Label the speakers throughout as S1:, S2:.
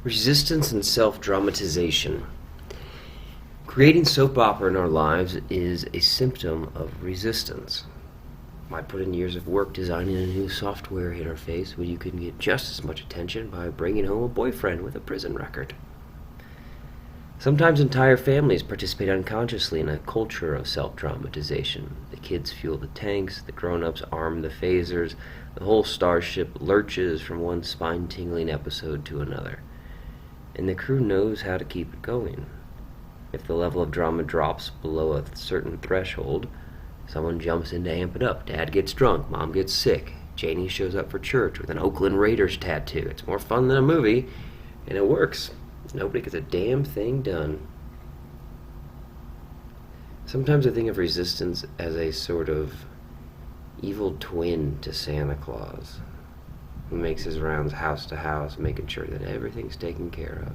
S1: Resistance and self-dramatization. Creating soap opera in our lives is a symptom of resistance. I put in years of work designing a new software interface where you can get just as much attention by bringing home a boyfriend with a prison record. Sometimes entire families participate unconsciously in a culture of self-dramatization. The kids fuel the tanks, the grown-ups arm the phasers, the whole starship lurches from one spine-tingling episode to another. And the crew knows how to keep it going. If the level of drama drops below a certain threshold, someone jumps in to amp it up. Dad gets drunk, Mom gets sick, Janie shows up for church with an Oakland Raiders tattoo. It's more fun than a movie, and it works. Nobody gets a damn thing done. Sometimes I think of resistance as a sort of evil twin to Santa Claus, who makes his rounds house to house, making sure that everything's taken care of.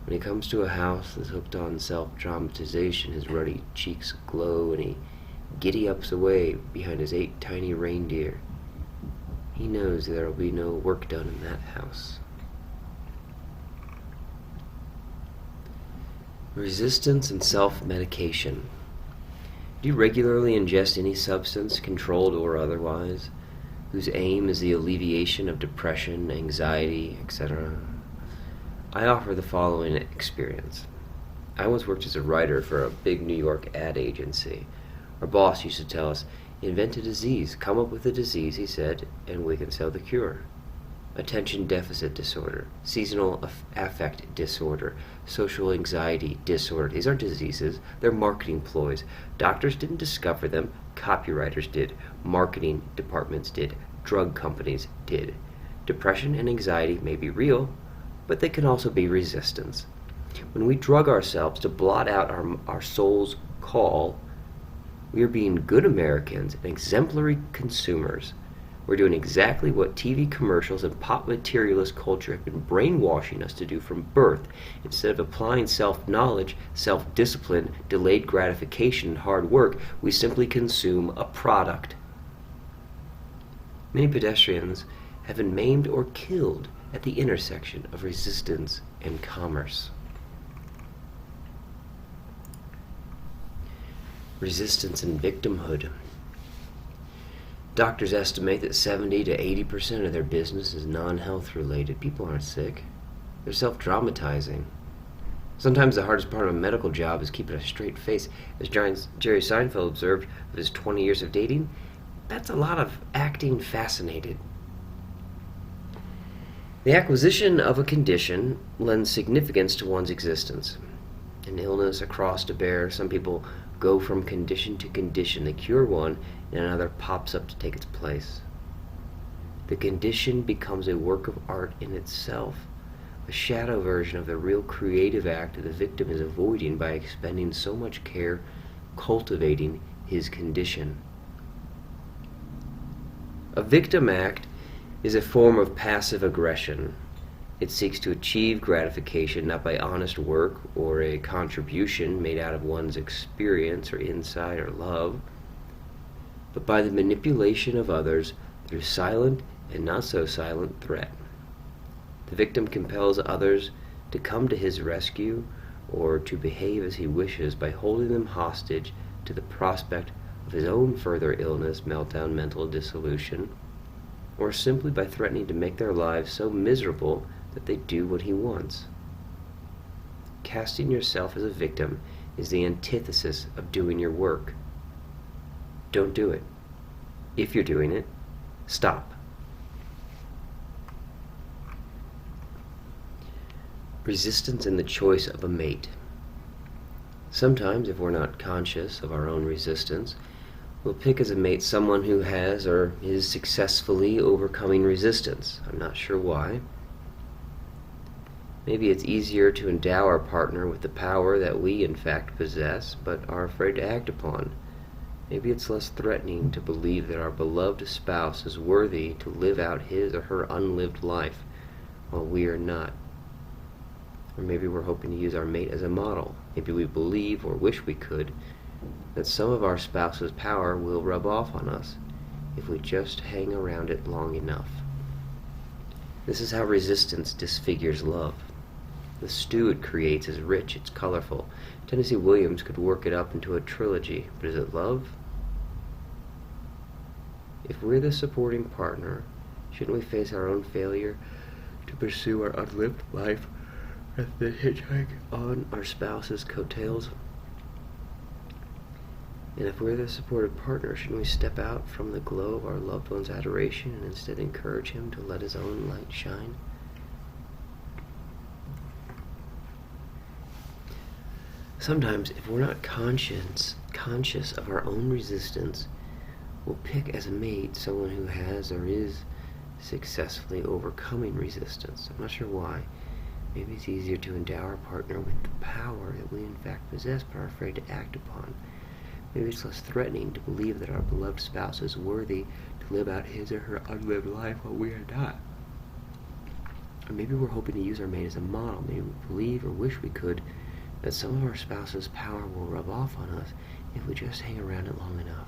S1: When he comes to a house that's hooked on self-dramatization, his ruddy cheeks glow and he giddy-ups away behind his 8 tiny reindeer. He knows there will be no work done in that house. Resistance and self-medication. Do you regularly ingest any substance, controlled or otherwise, whose aim is the alleviation of depression, anxiety, etc.? I offer the following experience. I once worked as a writer for a big New York ad agency. Our boss used to tell us, invent a disease, come up with a disease, he said, and we can sell the cure. Attention deficit disorder, seasonal affect disorder, social anxiety disorder. These aren't diseases, they're marketing ploys. Doctors didn't discover them, copywriters did, marketing departments did, drug companies did. Depression and anxiety may be real, but they can also be resistance. When we drug ourselves to blot out our soul's call, we are being good Americans and exemplary consumers. We're doing exactly what TV commercials and pop materialist culture have been brainwashing us to do from birth. Instead of applying self-knowledge, self-discipline, delayed gratification, and hard work, we simply consume a product. Many pedestrians have been maimed or killed at the intersection of resistance and commerce. Resistance and victimhood. Doctors estimate that 70 to 80% of their business is non-health related. People aren't sick. They're self-dramatizing. Sometimes the hardest part of a medical job is keeping a straight face. As Jerry Seinfeld observed of his 20 years of dating, that's a lot of acting fascinated. The acquisition of a condition lends significance to one's existence. An illness, a cross to bear, some people go from condition to condition. They cure one, and another pops up to take its place. The condition becomes a work of art in itself, a shadow version of the real creative act the victim is avoiding by expending so much care cultivating his condition. A victim act is a form of passive aggression. It seeks to achieve gratification not by honest work or a contribution made out of one's experience or insight or love, but by the manipulation of others through silent and not so silent threat. The victim compels others to come to his rescue or to behave as he wishes by holding them hostage to the prospect of his own further illness, meltdown, mental dissolution, or simply by threatening to make their lives so miserable that they do what he wants. Casting yourself as a victim is the antithesis of doing your work. Don't do it. If you're doing it, stop. Resistance in the choice of a mate. Sometimes, if we're not conscious of our own resistance, we'll pick as a mate someone who has or is successfully overcoming resistance. I'm not sure why. Maybe it's easier to endow our partner with the power that we in fact possess, but are afraid to act upon. Maybe it's less threatening to believe that our beloved spouse is worthy to live out his or her unlived life, while we are not. Or maybe we're hoping to use our mate as a model. Maybe we believe, or wish we could, that some of our spouse's power will rub off on us if we just hang around it long enough. This is how resistance disfigures love. The stew it creates is rich, it's colorful. Tennessee Williams could work it up into a trilogy, but is it love? If we're the supporting partner, shouldn't we face our own failure to pursue our unlived life rather than hitchhike on our spouse's coattails? And if we're the supportive partner, shouldn't we step out from the glow of our loved one's adoration and instead encourage him to let his own light shine? Sometimes, if we're not conscious of our own resistance, we'll pick as a mate someone who has or is successfully overcoming resistance. I'm not sure why. Maybe it's easier to endow our partner with the power that we in fact possess but are afraid to act upon. Maybe it's less threatening to believe that our beloved spouse is worthy to live out his or her unlived life while we are not. Or maybe we're hoping to use our mate as a model. Maybe we believe or wish we could that some of our spouse's power will rub off on us if we just hang around it long enough.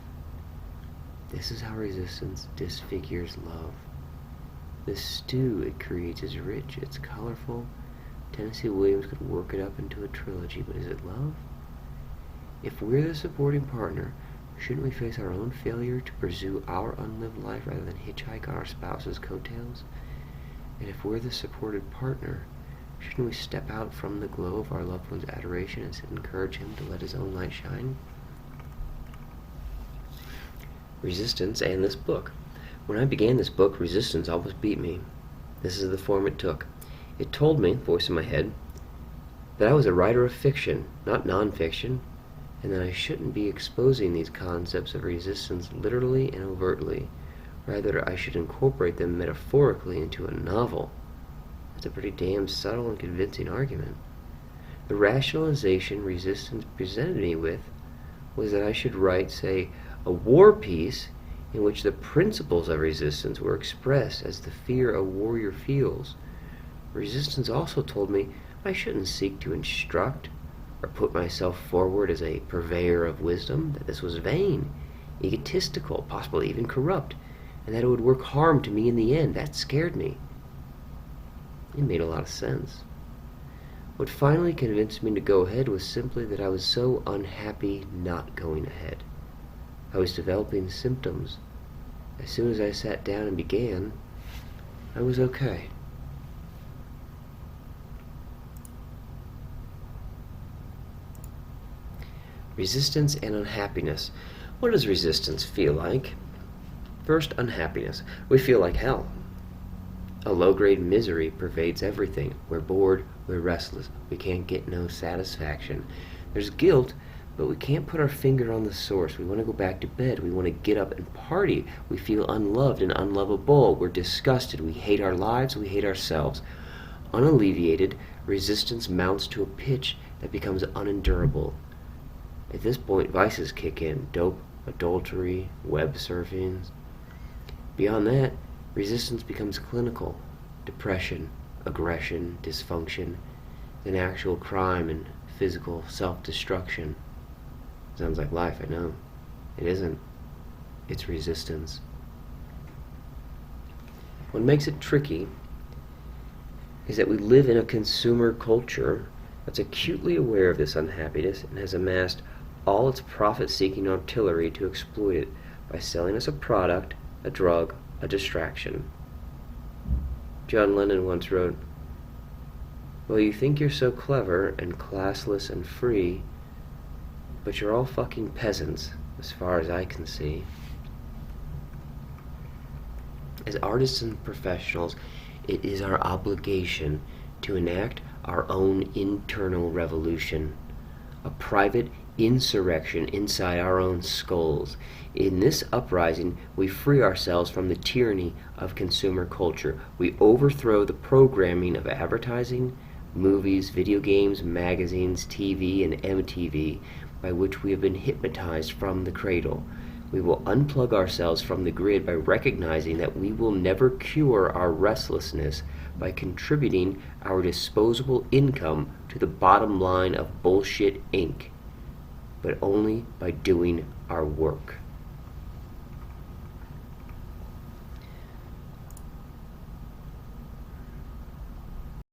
S1: This is how resistance disfigures love. The stew it creates is rich, it's colorful. Tennessee Williams could work it up into a trilogy, but is it love? If we're the supporting partner, shouldn't we face our own failure to pursue our unlived life rather than hitchhike on our spouse's coattails? And if we're the supported partner, shouldn't we step out from the glow of our loved one's adoration and encourage him to let his own light shine? Resistance and this book. When I began this book, resistance almost beat me. This is the form it took. It told me, voice in my head, that I was a writer of fiction, not non-fiction, and that I shouldn't be exposing these concepts of resistance literally and overtly. Rather, I should incorporate them metaphorically into a novel. That's a pretty damn subtle and convincing argument. The rationalization resistance presented me with was that I should write, say, a war piece in which the principles of resistance were expressed as the fear a warrior feels. Resistance also told me I shouldn't seek to instruct or put myself forward as a purveyor of wisdom, that this was vain, egotistical, possibly even corrupt, and that it would work harm to me in the end. That scared me. It made a lot of sense. What finally convinced me to go ahead was simply that I was so unhappy not going ahead. I was developing symptoms. As soon as I sat down and began, I was okay. Resistance and unhappiness. What does resistance feel like? First, unhappiness. We feel like hell. A low-grade misery pervades everything. We're bored, we're restless, we can't get no satisfaction. There's guilt, but we can't put our finger on the source. We want to go back to bed, we want to get up and party. We feel unloved and unlovable. We're disgusted, we hate our lives, we hate ourselves. Unalleviated, resistance mounts to a pitch that becomes unendurable. At this point, vices kick in. Dope, adultery, web surfing. Beyond that, resistance becomes clinical. Depression, aggression, dysfunction, then actual crime and physical self-destruction. Sounds like life, I know. It isn't. It's resistance. What makes it tricky is that we live in a consumer culture that's acutely aware of this unhappiness and has amassed all its profit-seeking artillery to exploit it by selling us a product, a drug, a distraction. John Lennon once wrote, "Well, you think you're so clever and classless and free, but you're all fucking peasants, as far as I can see." As artists and professionals, it is our obligation to enact our own internal revolution, a private insurrection inside our own skulls. In this uprising, we free ourselves from the tyranny of consumer culture. We overthrow the programming of advertising, movies, video games, magazines, TV, and MTV, by which we have been hypnotized from the cradle. We will unplug ourselves from the grid by recognizing that we will never cure our restlessness by contributing our disposable income to the bottom line of Bullshit Inc., but only by doing our work.